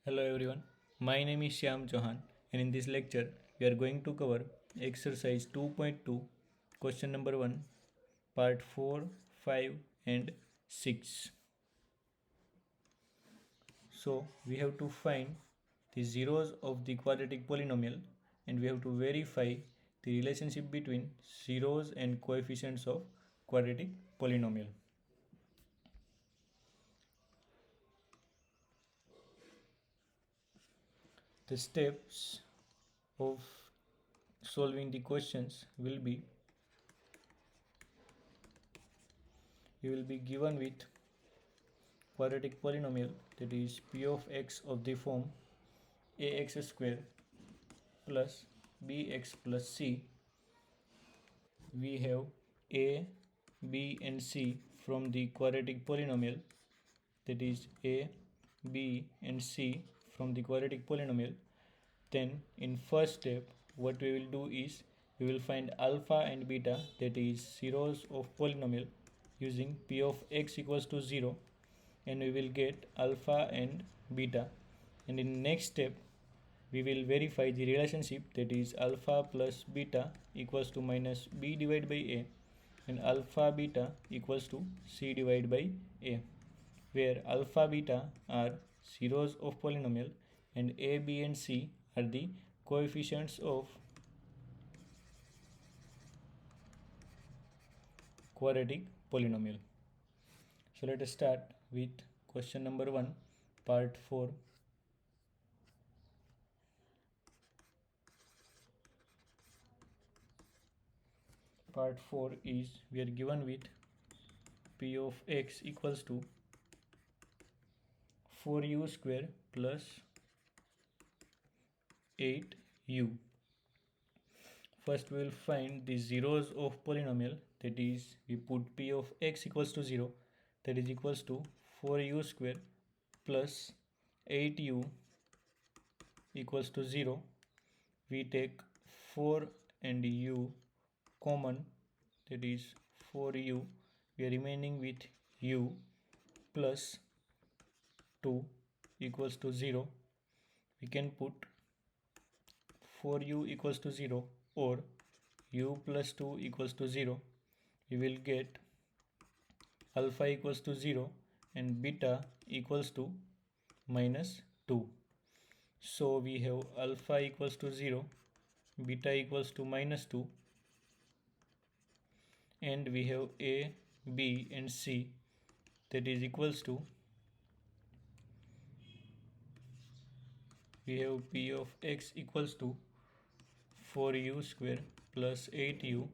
Hello everyone, my name is Shyam Chauhan and in this lecture we are going to cover exercise 2.2 question number 1 part 4, 5 and 6. So we have to find the zeros of the quadratic polynomial and we have to verify the relationship between zeros and coefficients of quadratic polynomial. The steps of solving the questions will be you will be given with quadratic polynomial, that is p of x of the form ax square plus bx plus c. We have a, b and c from the quadratic polynomial, that is a, b and c from the quadratic polynomial. Then in first step what we will do is we will find alpha and beta, that is zeros of polynomial, using p of x equals to 0, and we will get alpha and beta. And in next step we will verify the relationship, that is alpha plus beta equals to minus b divided by a, and alpha beta equals to c divided by a, where alpha beta are zeros of polynomial and a, b and c are the coefficients of quadratic polynomial. So let us start with question number 1 part 4. Part 4 is we are given with p of x equals to 4u square plus 8u. First we will find the zeros of polynomial, that is we put p of x equals to 0, that is equals to 4u square plus 8u equals to 0. We take 4 and u common, that is 4u. We are remaining with u plus 2 equals to 0. We can put 4u equals to 0 or u plus 2 equals to 0. We will get alpha equals to 0 and beta equals to minus 2. So we have alpha equals to 0, beta equals to minus 2, and we have a, b and c, that is equals to, we have p of x equals to 4u square plus 8u.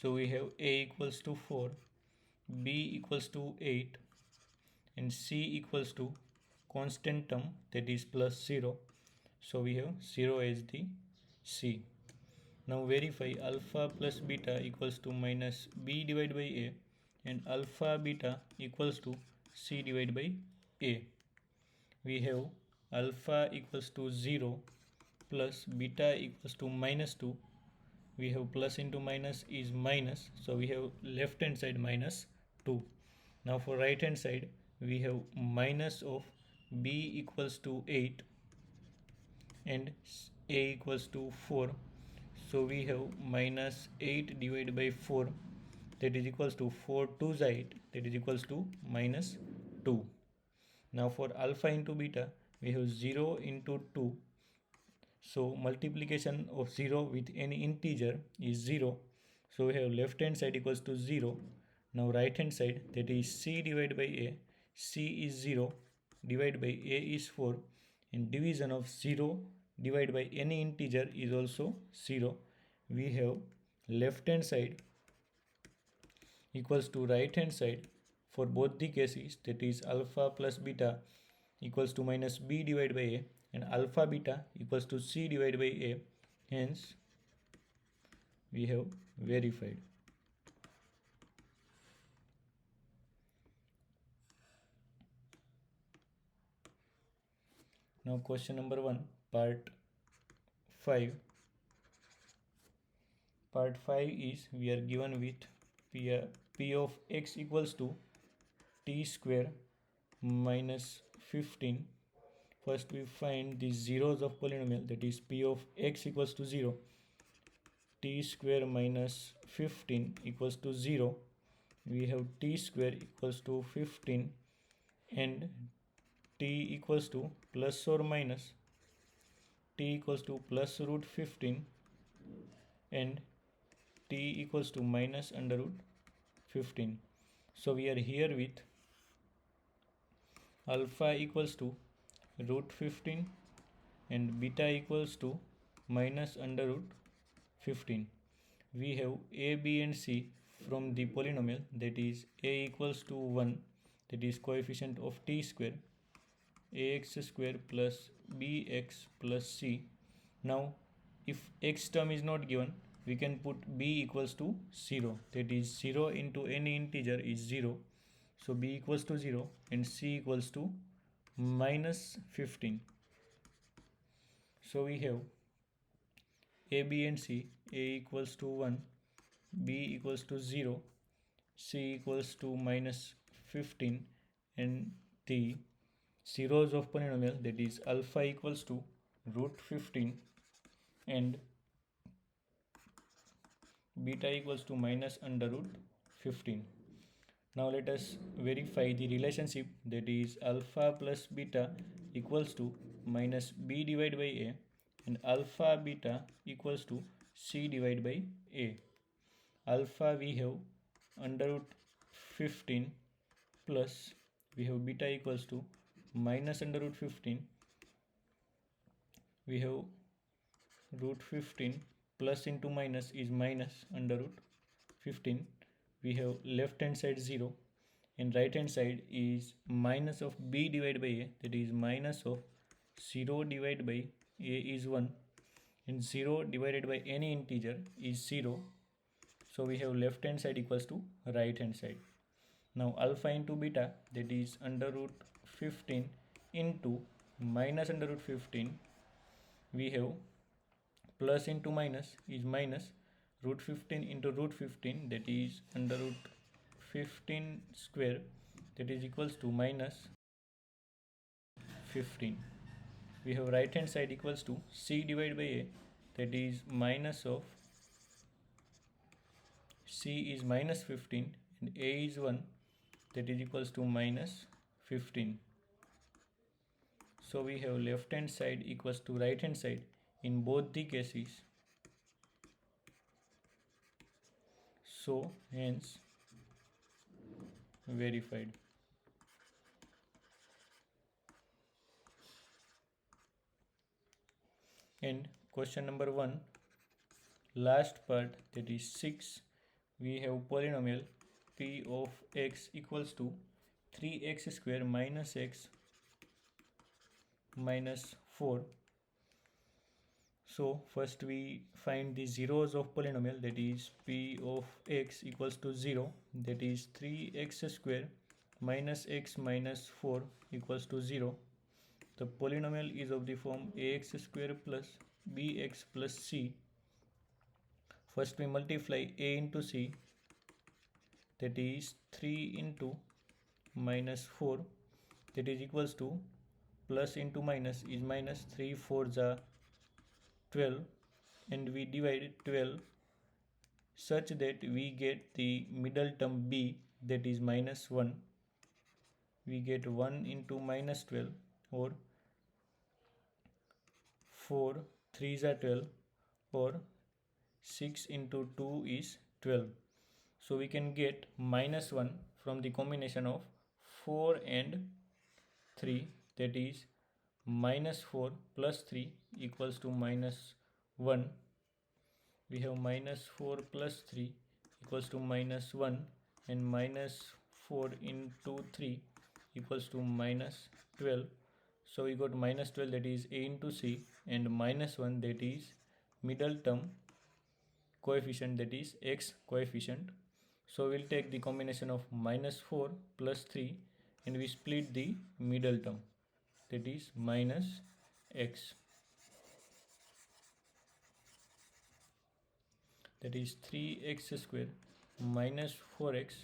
So we have a equals to 4, b equals to 8 and c equals to constant term, that is plus 0. So we have 0 as the c. Now verify alpha plus beta equals to minus b divided by a and alpha beta equals to c divided by a. We have alpha equals to 0 plus beta equals to minus 2. We have plus into minus is minus, so we have left hand side minus 2. Now for right hand side we have minus of b equals to 8 and a equals to 4. So we have minus 8 divided by 4, that is equals to 4 2's 8, that is equals to minus 2. Now for alpha into beta we have 0 into 2. So multiplication of 0 with any integer is 0. So we have left hand side equals to 0. Now right hand side, that is c divided by a. C is 0, divided by a is 4, and division of 0 divided by any integer is also 0. We have left hand side equals to right hand side for both the cases, that is alpha plus beta equals to minus b divided by a, and alpha beta equals to c divided by a. Hence we have verified. Now question number 1 part 5. Part 5 is we are given with p of x equals to t square minus 15 first we find the zeros of polynomial, that is p of x equals to 0, t square minus 15 equals to 0. We have t square equals to 15 and t equals to plus or minus t equals to plus root 15 and t equals to minus under root 15. So we are here with alpha equals to root 15 and beta equals to minus under root 15. We have a, b and c from the polynomial, that is a equals to 1, that is coefficient of t square, ax square plus bx plus c. Now if x term is not given, we can put b equals to 0, that is 0 into any integer is 0. So b equals to 0 and c equals to minus 15. So we have a, b and c, a equals to 1, b equals to 0, c equals to minus 15, and the zeros of polynomial, that is alpha equals to root 15 and beta equals to minus under root 15. Now let us verify the relationship, that is alpha plus beta equals to minus b divided by a and alpha beta equals to c divided by a. Alpha we have under root 15 plus we have beta equals to minus under root 15. We have root 15 plus into minus is minus under root 15. We have left hand side 0 and right hand side is minus of b divided by a, that is minus of 0 divided by a is 1 and 0 divided by any integer is 0. So we have left hand side equals to right hand side. Now alpha into beta, that is under root 15 into minus under root 15. We have plus into minus is minus root 15 into root 15, that is under root 15 square, that is equals to minus 15. We have right hand side equals to c divided by a, that is minus of c is minus 15 and a is 1, that is equals to minus 15. So we have left hand side equals to right hand side in both the cases. So hence verified. And question number 1, last part, that is 6, we have polynomial p of x equals to 3x square minus x minus 4. So first we find the zeros of polynomial, that is p of x equals to 0, that is 3x square minus x minus 4 equals to 0. The polynomial is of the form ax square plus bx plus c. First we multiply a into c, that is 3 into minus 4, that is equals to plus into minus is minus, 3 4s are 12 and we divide 12 such that we get the middle term b, that is minus 1. We get 1 into minus 12 or 4 3s are 12 or 6 into 2 is 12. So we can get minus 1 from the combination of 4 and 3, that is minus 4 plus 3 equals to minus 1. We have minus 4 plus 3 equals to minus 1 and minus 4 into 3 equals to minus 12. So we got minus 12, that is a into c, and minus 1, that is middle term coefficient, that is x coefficient. So we'll take the combination of minus 4 plus 3 and we split the middle term, that is minus x, that is 3x square minus 4x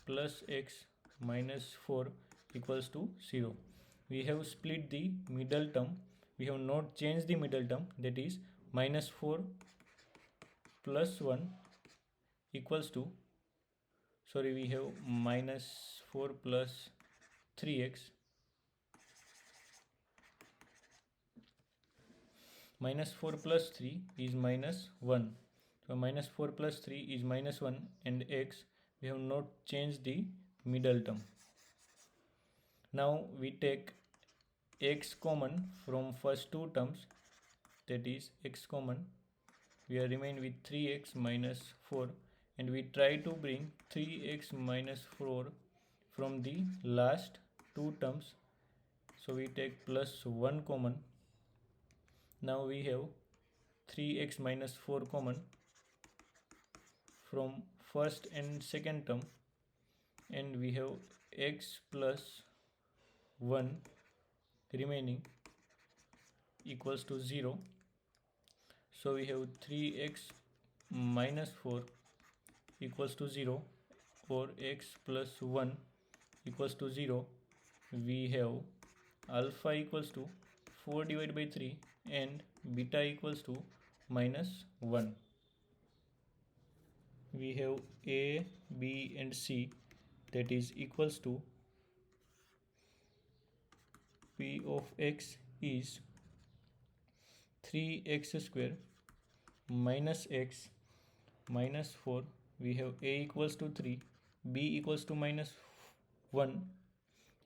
plus x minus 4 equals to 0. we have split the middle term. We have not changed the middle term, that is minus 4 plus 1 equals to, sorry, we have minus 4 plus 3x, minus 4 plus 3 is minus 1. So minus 4 plus 3 is minus 1, and x, we have not changed the middle term. Now we take x common from first two terms, that is x common, we are remain with 3x minus 4, and we try to bring 3x minus 4 from the last two terms. So we take plus 1 common. Now we have 3x minus 4 common from first and second term, and we have x plus 1 remaining equals to 0. So we have 3x minus 4 equals to 0, or x plus 1 equals to 0. We have alpha equals to 4 divided by 3 and beta equals to minus 1. We have a, b and c, that is equals to p of x is 3x square minus x minus 4. We have a equals to 3, b equals to minus 1,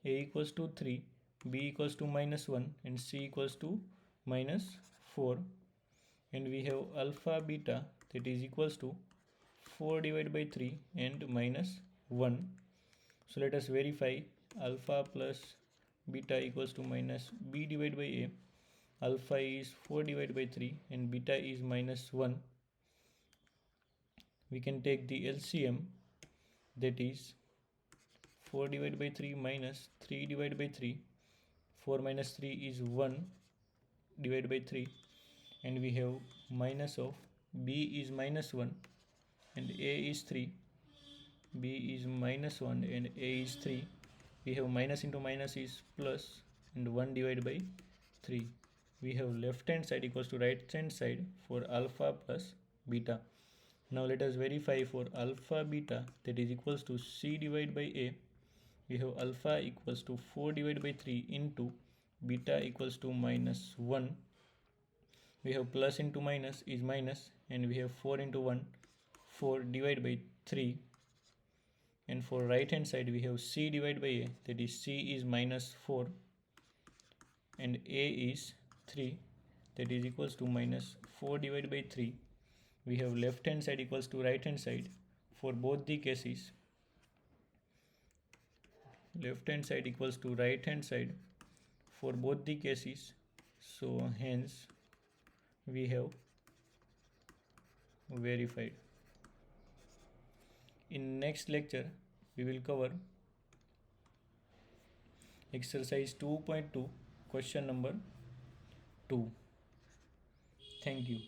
a equals to 3, b equals to minus 1, and c equals to minus 4. And we have alpha beta, that is equals to 4 divided by 3 and minus 1. So let us verify. Alpha plus beta equals to minus b divided by a. Alpha is 4 divided by 3 and beta is minus 1. We can take the LCM, that is 4 divided by 3 minus 3 divided by 3. 4 minus 3 is 1 divided by 3, and we have minus of b is minus 1 and a is 3. b is minus 1 and a is 3. We have minus into minus is plus, and 1 divided by 3. We have left hand side equals to right hand side for alpha plus beta. Now let us verify for alpha beta, that is equals to c divided by a. We have alpha equals to 4 divided by 3 into beta equals to minus 1. We have plus into minus is minus, and we have 4 into 1, 4 divided by 3. And for right hand side we have c divided by a, that is c is minus 4 and a is 3, that is equals to minus 4 divided by 3. We have left hand side equals to right hand side for both the cases. Left hand side equals to right hand side for both the cases. So hence we have verified. In next lecture we will cover exercise 2.2 question number 2. Thank you.